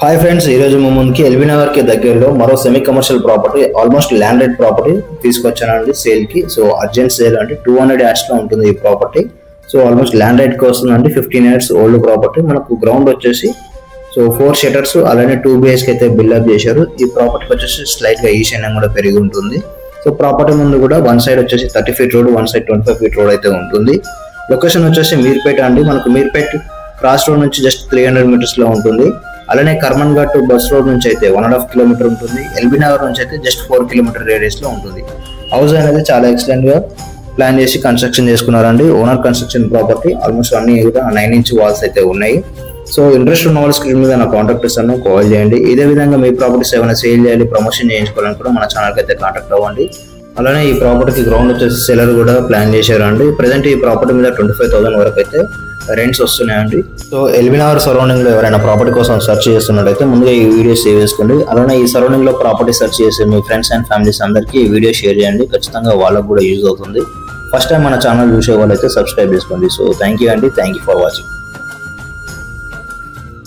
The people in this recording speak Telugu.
హాయ్ ఫ్రెండ్స్, ఈ రోజు మా ముందుకి ఎల్బీ నగర్ కి దగ్గరలో మరో semi commercial property, almost land rate property తీసుకొచ్చానండి సేల్ కి. సో అర్జెంట్ సేల్ అంటే 200 యార్డ్స్ లో ఉంటుంది ఈ property. So almost land rate కి వస్తుందండి. 15 యార్డ్స్ ఓల్డ్ ప్రాపర్టీ. మనకు గ్రౌండ్ వచ్చేసి 4 షటర్స్ అలానే 2 BHK అయితే బిల్డప్ చేశారు. ఈ ప్రాపర్టీకి వచ్చేసి స్లైట్ గా ఈశాన్యం కూడా పెరిగి ఉంటుంది. సో ప్రాపర్టీ ముందు కూడా వన్ సైడ్ వచ్చేసి 30 feet road, one side 25 feet road అయితే ఉంటుంది. లొకేషన్ వచ్చేసి మీర్పేట అండి. మనకు మీర్పేట క్రాస్ రోడ్ నుంచి జస్ట్ 300 meters లో ఉంటుంది. అలానే కర్మన్ ఘాట్ బస్ రోడ్ నుంచి అయితే 1.5 kilometer ఉంటుంది. ఎల్బీ నగర్ నుంచి అయితే జస్ట్ 4 kilometer రేడియస్ లో ఉంటుంది. హౌస్ అనేది చాలా ఎక్సలెంట్ గా ప్లాన్ చేసి కన్స్ట్రక్షన్ చేసుకున్నారండి. Owner construction property. ఆల్మోస్ట్ అన్ని కూడా 9-inch వాల్స్ అయితే ఉన్నాయి. సో ఇంట్రెస్ట్ ఉన్న వాళ్ళ స్క్రీన్ మీద నా కాంటాక్ట్ ఇస్తాను, కాల్ చేయండి. ఇదే విధంగా మీ ప్రాపర్టీస్ ఏమైనా సేల్ చేయాలి, ప్రమోషన్ చేయించుకోవాలని కూడా మన ఛానల్కి అయితే కాంటాక్ట్ అవ్వండి. అలానే ఈ ప్రాపర్టీకి గ్రౌండ్ వచ్చేసి సెలర్ కూడా ప్లాన్ చేశారండి. ప్రజెంట్ ఈ ప్రాపర్టీ మీద 25,000 వరకు అయితే రెంట్స్ వస్తున్నాయండి. సో ఎల్బీ నగర్ సరౌండింగ్ లో ఎవరైనా ప్రాపర్టీ కోసం సెర్చ్ చేస్తున్నట్టయితే ముందుగా ఈ వీడియో సేవ్ చేసుకోండి. అలానే ఈ సరౌండింగ్ లో ప్రాపర్టీ సెర్చ్ చేసే మీ ఫ్రెండ్స్ అండ్ ఫ్యామిలీస్ అందరికీ ఈ వీడియో షేర్ చేయండి. ఖచ్చితంగా వాళ్ళకు కూడా యూజ్ అవుతుంది. ఫస్ట్ టైం మన ఛానల్ చూసే వాళ్ళైతే సబ్స్క్రైబ్ చేసుకోండి. సో థ్యాంక్ యూ అండి. Thank you for watching.